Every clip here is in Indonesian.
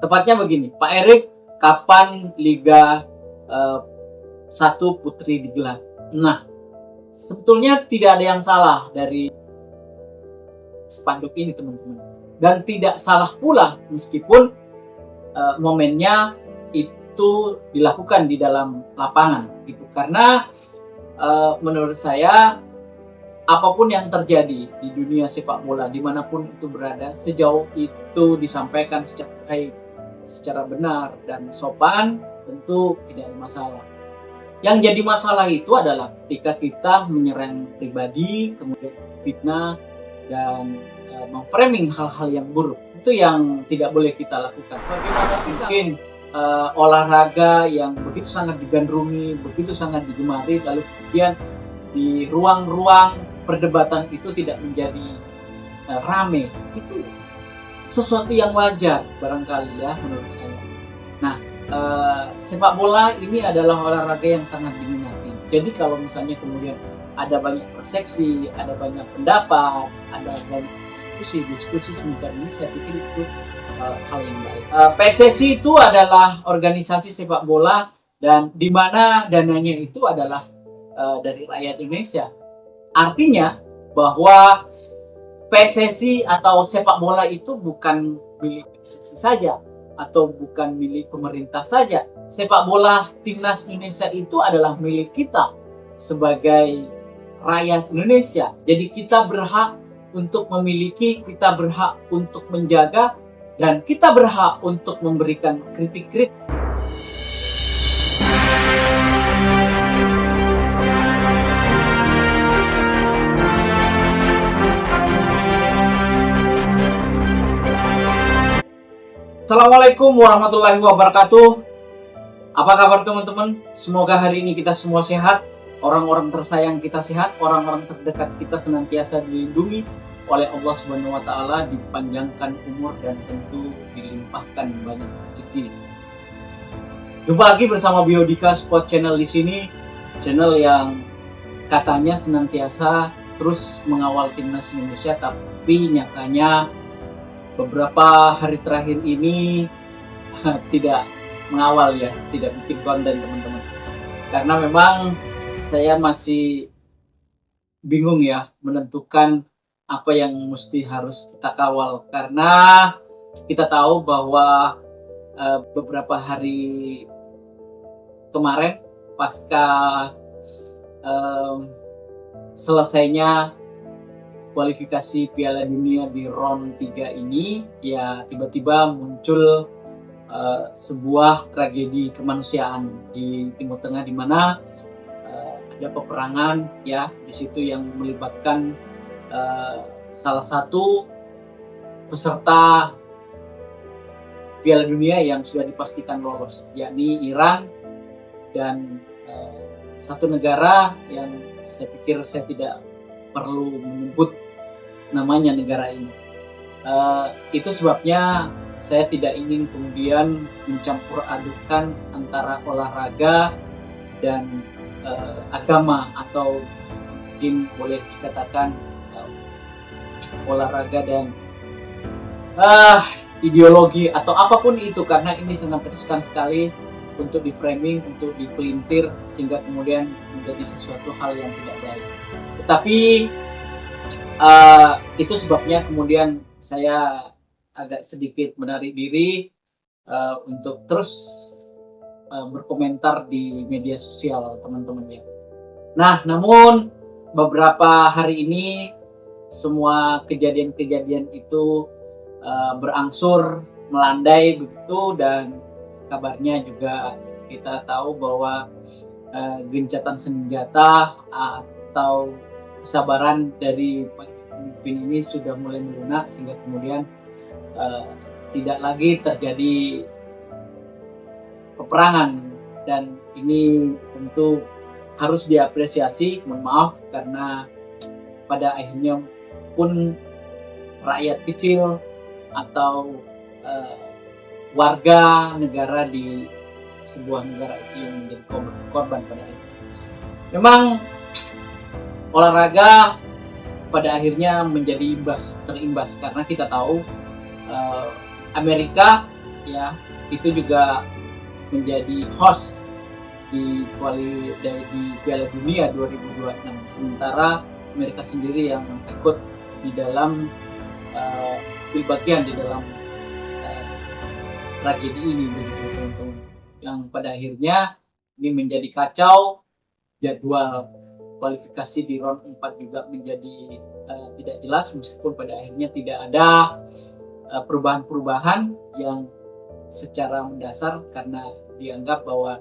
Tepatnya begini, Pak Erik, kapan Liga 1 Putri digelar? Nah, sebetulnya tidak ada yang salah dari spanduk ini, teman-teman. Dan tidak salah pula meskipun momennya itu dilakukan di dalam lapangan gitu. Karena menurut saya apapun yang terjadi di dunia sepak bola dimanapun itu berada, sejauh itu disampaikan secara baik, secara benar dan sopan, tentu tidak ada masalah. Yang jadi masalah itu adalah ketika kita menyerang pribadi, kemudian fitnah dan memframing hal-hal yang buruk. Itu yang tidak boleh kita lakukan. Bagaimana mungkin olahraga yang begitu sangat digandrungi, begitu sangat digemari, lalu kemudian di ruang-ruang perdebatan itu tidak menjadi rame. Itu sesuatu yang wajar barangkali ya menurut saya. Nah, sepak bola ini adalah olahraga yang sangat diminati. Jadi kalau misalnya kemudian ada banyak persepsi, ada banyak pendapat, ada banyak diskusi semacam ini, saya pikir itu hal yang baik. PSSI itu adalah organisasi sepak bola dan di mana dananya itu adalah dari rakyat Indonesia. Artinya bahwa PSSI atau sepak bola itu bukan milik PSSI saja atau bukan milik pemerintah saja. Sepak bola timnas Indonesia itu adalah milik kita sebagai rakyat Indonesia. Jadi kita berhak untuk memiliki, kita berhak untuk menjaga, dan kita berhak untuk memberikan kritik-kritik. Assalamualaikum warahmatullahi wabarakatuh. Apa kabar teman-teman? Semoga hari ini kita semua sehat, orang-orang tersayang kita sehat, orang-orang terdekat kita senantiasa dilindungi oleh Allah Subhanahu wa taala, dipanjangkan umur dan tentu dilimpahkan banyak rezeki. Jumpa lagi bersama Biodika Sport Channel di sini, channel yang katanya senantiasa terus mengawal timnas Indonesia, tapi nyatanya beberapa hari terakhir ini tidak mengawal ya, tidak bikin konten teman-teman. Karena memang saya masih bingung ya menentukan apa yang mesti harus kita kawal. Karena kita tahu bahwa beberapa hari kemarin pasca selesainya kualifikasi Piala Dunia di round 3 ini, ya tiba-tiba muncul sebuah tragedi kemanusiaan di Timur Tengah, di mana ada peperangan ya di situ yang melibatkan salah satu peserta Piala Dunia yang sudah dipastikan lolos, yakni Iran, dan satu negara yang saya pikir saya tidak perlu menyebut namanya negara ini. Itu sebabnya saya tidak ingin kemudian mencampur adukan antara olahraga dan agama, atau mungkin boleh dikatakan olahraga dan ideologi atau apapun itu, karena ini sangat riskan sekali untuk di-framing, untuk dipelintir sehingga kemudian menjadi sesuatu hal yang tidak baik. Tetapi itu sebabnya kemudian saya agak sedikit menarik diri untuk terus berkomentar di media sosial teman-teman ya. Nah, namun beberapa hari ini semua kejadian-kejadian itu berangsur melandai begitu, dan kabarnya juga kita tahu bahwa gencatan senjata atau kesabaran dari pemimpin ini sudah mulai melunak, sehingga kemudian tidak lagi terjadi peperangan, dan ini tentu harus diapresiasi. Mohon maaf karena pada akhirnya pun rakyat kecil atau warga negara di sebuah negara itu yang menjadi korban pada akhirnya. Memang olahraga pada akhirnya menjadi terimbas karena kita tahu Amerika ya itu juga menjadi host di Piala Dunia 2026. Sementara Amerika sendiri yang ikut di dalam bagian di dalam tragedi ini, begitu teman-teman. Yang pada akhirnya ini menjadi kacau, jadwal kualifikasi di round 4 juga menjadi tidak jelas, meskipun pada akhirnya tidak ada perubahan-perubahan yang secara mendasar karena dianggap bahwa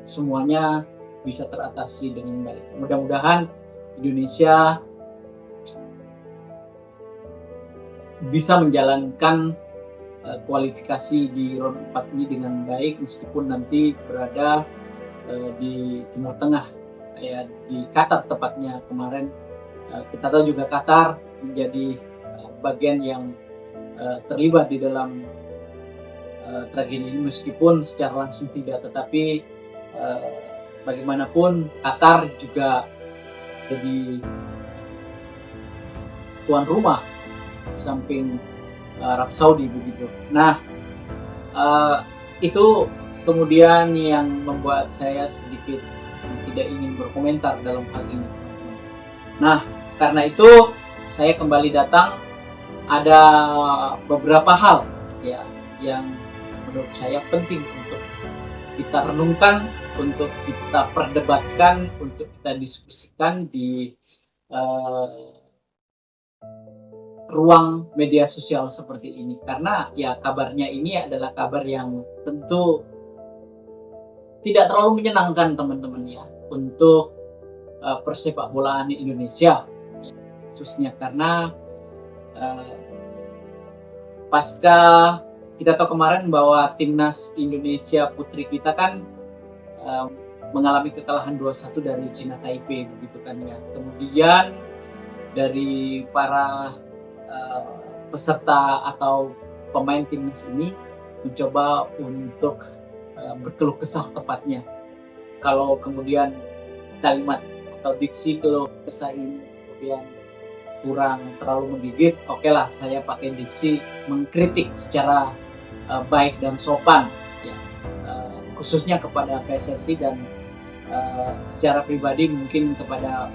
semuanya bisa teratasi dengan baik. Mudah-mudahan Indonesia bisa menjalankan kualifikasi di round 4 ini dengan baik, meskipun nanti berada di Timur Tengah, ya di Qatar tepatnya. Kemarin kita tahu juga Qatar menjadi bagian yang terlibat di dalam tragedi ini, meskipun secara langsung tidak, tetapi bagaimanapun Qatar juga jadi tuan rumah samping Arab Saudi, begitu. Nah, itu kemudian yang membuat saya sedikit tidak ingin berkomentar dalam hal ini. Nah, karena itu saya kembali datang. Ada beberapa hal ya yang menurut saya penting untuk kita renungkan, untuk kita perdebatkan, untuk kita diskusikan di ruang media sosial seperti ini, karena ya kabarnya ini adalah kabar yang tentu tidak terlalu menyenangkan teman-teman ya untuk persepak bolaan Indonesia, khususnya karena pasca kita tahu kemarin bahwa timnas Indonesia putri kita kan mengalami kekalahan 2-1 dari China Taipei, begitu kan ya. Kemudian dari para peserta atau pemain timnas ini mencoba untuk berkeluh kesah, tepatnya kalau kemudian kalimat atau diksi keluh kesah ini kemudian kurang terlalu menggigit, oke lah saya pakai diksi mengkritik secara baik dan sopan ya, khususnya kepada PSSI dan secara pribadi mungkin kepada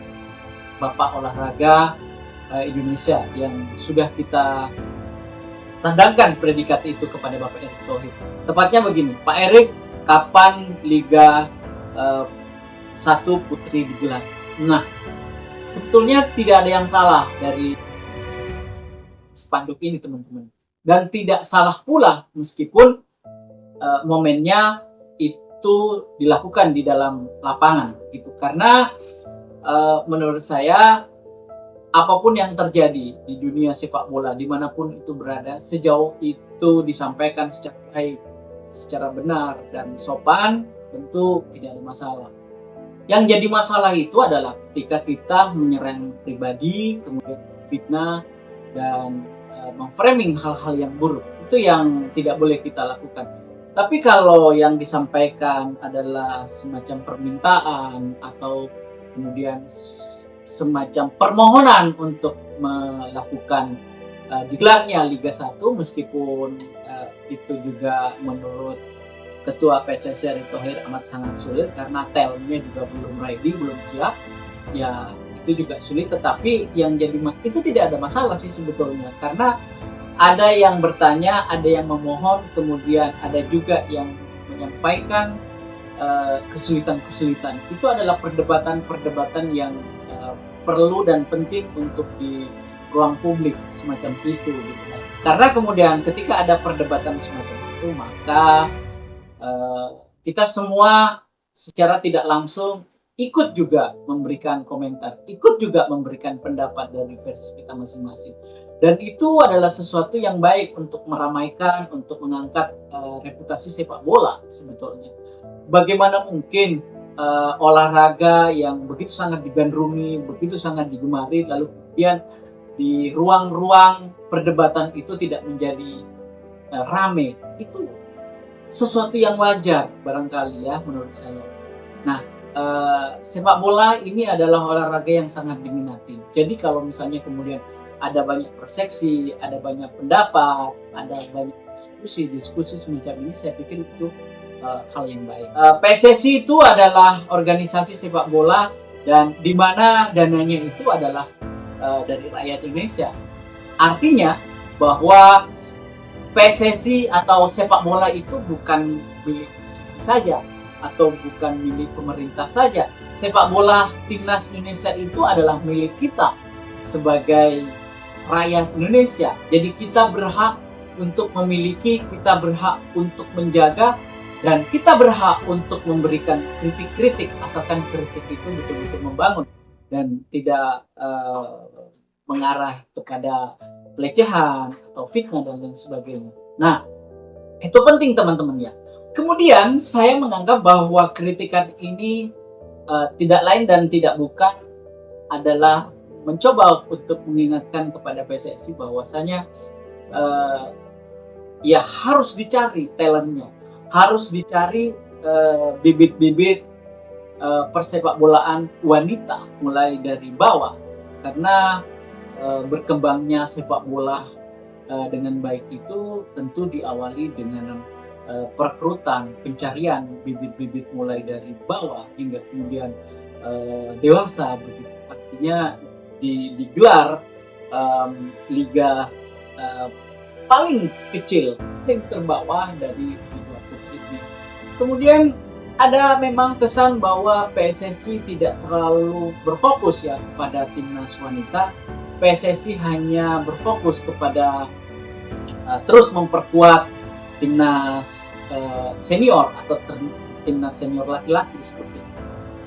Bapak Olahraga Indonesia yang sudah kita sandangkan predikat itu kepada Bapak Erick Thohir. Tepatnya begini, Pak Erick, kapan Liga 1 Putri digelar? Nah, sebetulnya tidak ada yang salah dari spanduk ini teman-teman, dan tidak salah pula meskipun momennya itu dilakukan di dalam lapangan gitu, karena menurut saya apapun yang terjadi di dunia sepak bola dimanapun itu berada, sejauh itu disampaikan secara baik, secara benar dan sopan, tentu tidak ada masalah. Yang jadi masalah itu adalah ketika kita menyerang pribadi, kemudian fitnah dan memframing hal-hal yang buruk. Itu yang tidak boleh kita lakukan. Tapi kalau yang disampaikan adalah semacam permintaan atau kemudian semacam permohonan untuk melakukan digelarnya Liga 1, meskipun itu juga menurut Ketua PSSI Erick Thohir amat sangat sulit karena talentnya juga belum ready, belum siap, ya itu juga sulit. Tetapi yang jadi itu tidak ada masalah sih sebetulnya, karena ada yang bertanya, ada yang memohon, kemudian ada juga yang menyampaikan kesulitan-kesulitan. Itu adalah perdebatan-perdebatan yang perlu dan penting untuk di ruang publik semacam itu gitu. Karena kemudian ketika ada perdebatan semacam itu, maka kita semua secara tidak langsung ikut juga memberikan komentar, ikut juga memberikan pendapat dari versi kita masing-masing. Dan itu adalah sesuatu yang baik untuk meramaikan, untuk mengangkat reputasi sepak bola sebetulnya. Bagaimana mungkin olahraga yang begitu sangat digandrungi, begitu sangat digemari, lalu kemudian di ruang-ruang perdebatan itu tidak menjadi rame. Itu sesuatu yang wajar barangkali ya menurut saya. Nah, sepak bola ini adalah olahraga yang sangat diminati. Jadi kalau misalnya kemudian ada banyak persepsi, ada banyak pendapat, ada banyak diskusi semacam ini, saya pikir itu hal yang baik. PSSI itu adalah organisasi sepak bola dan di mana dananya itu adalah dari rakyat Indonesia. Artinya bahwa PSSI atau sepak bola itu bukan milik PSSI saja atau bukan milik pemerintah saja. Sepak bola timnas Indonesia itu adalah milik kita sebagai rakyat Indonesia. Jadi kita berhak untuk memiliki, kita berhak untuk menjaga, dan kita berhak untuk memberikan kritik-kritik asalkan kritik itu betul-betul membangun dan tidak mengarah kepada pelecehan atau fitnah dan lain sebagainya. Nah, itu penting teman-teman ya. Kemudian saya menganggap bahwa kritikan ini tidak lain dan tidak bukan adalah mencoba untuk mengingatkan kepada PSSI bahwasanya ya harus dicari talentnya, harus dicari bibit-bibit persepak bolaan wanita mulai dari bawah, karena berkembangnya sepak bola dengan baik itu tentu diawali dengan perekrutan, pencarian bibit-bibit mulai dari bawah hingga kemudian dewasa begitu. Artinya digelar liga paling kecil, paling terbawah dari liga putri ini. Kemudian ada memang kesan bahwa PSSI tidak terlalu berfokus ya pada timnas wanita. PSSI hanya berfokus kepada terus memperkuat timnas senior atau timnas senior laki-laki seperti itu.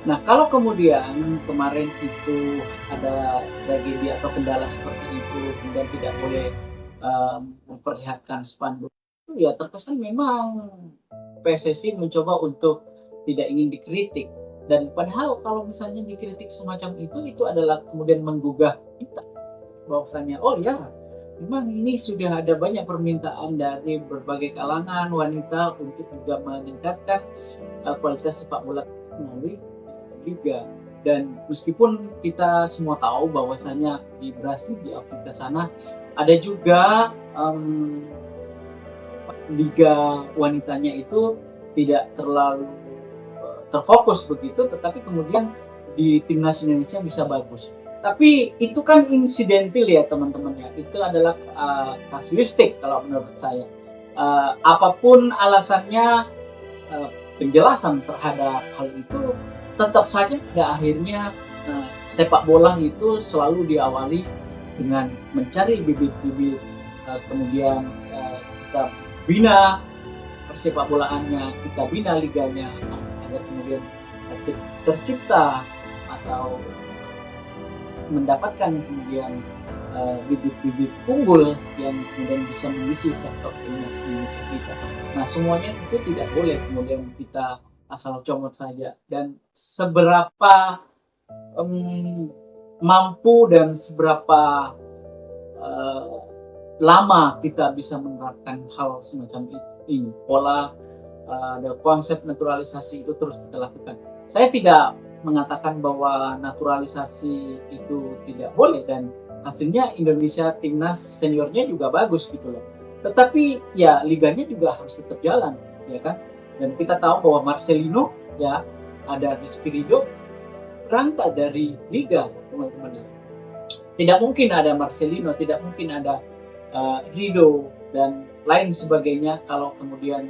Nah, kalau kemudian kemarin itu ada tragedi atau kendala seperti itu, kemudian tidak boleh memperlihatkan spanduk, itu ya terkesan memang PSSI mencoba untuk tidak ingin dikritik. Dan padahal kalau misalnya dikritik semacam itu adalah kemudian menggugah kita bahwasanya oh ya, memang ini sudah ada banyak permintaan dari berbagai kalangan wanita untuk juga meningkatkan kualitas sepak bola melalui liga. Dan meskipun kita semua tahu bahwasanya di Brasil, di Afrika sana ada juga liga wanitanya itu tidak terlalu terfokus begitu, tetapi kemudian di timnas Indonesia bisa bagus. Tapi itu kan insidental ya teman-teman ya, itu adalah kasuistik kalau menurut saya. Apapun alasannya, penjelasan terhadap hal itu tetap saja pada akhirnya sepak bola itu selalu diawali dengan mencari bibit-bibit, kemudian kita bina persepak bolaannya, kita bina liganya agar kemudian tercipta atau mendapatkan kemudian bibit-bibit unggul yang kemudian bisa mengisi sektor timnas Indonesia kita. Nah, semuanya itu tidak boleh kemudian kita asal comot saja. Dan seberapa mampu dan seberapa lama kita bisa menerapkan hal semacam ini, pola ada konsep naturalisasi itu terus kita lakukan. Saya tidak mengatakan bahwa naturalisasi itu tidak boleh, dan hasilnya Indonesia timnas seniornya juga bagus gitu loh. Tetapi ya liganya juga harus tetap jalan, ya kan? Dan kita tahu bahwa Marcelino ya, ada Rizky Ridho berangkat dari liga, teman-teman. Tidak mungkin ada Marcelino, tidak mungkin ada Ridho dan lain sebagainya kalau kemudian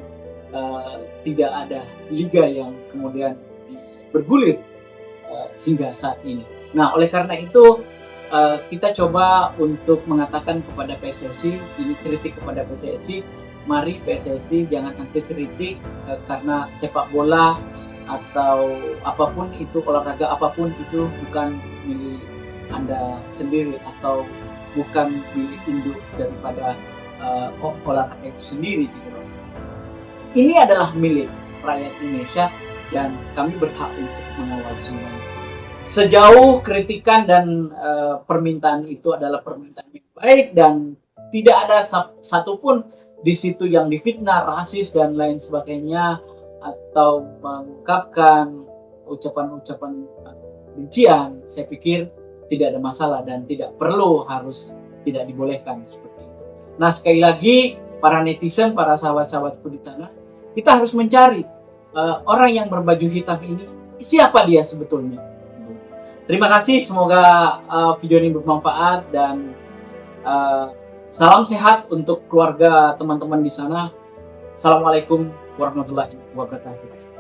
tidak ada liga yang kemudian bergulir hingga saat ini. Nah, oleh karena itu kita coba untuk mengatakan kepada PSSI, ini kritik kepada PSSI, mari PSSI jangan anti kritik karena sepak bola atau apapun itu, olahraga apapun itu bukan milik Anda sendiri atau bukan milik induk daripada olahraga itu sendiri gitu. Ini adalah milik rakyat Indonesia dan kami berhak untuk mengawal semuanya. Sejauh kritikan dan permintaan itu adalah permintaan yang baik dan tidak ada satupun di situ yang difitnah, rasis dan lain sebagainya atau mengungkapkan ucapan-ucapan bencian, saya pikir tidak ada masalah dan tidak perlu harus tidak dibolehkan seperti itu. Nah, sekali lagi para netizen, para sahabat-sahabatku di sana, kita harus mencari orang yang berbaju hitam ini, siapa dia sebetulnya. Terima kasih, semoga video ini bermanfaat dan salam sehat untuk keluarga teman-teman di sana. Assalamualaikum warahmatullahi wabarakatuh.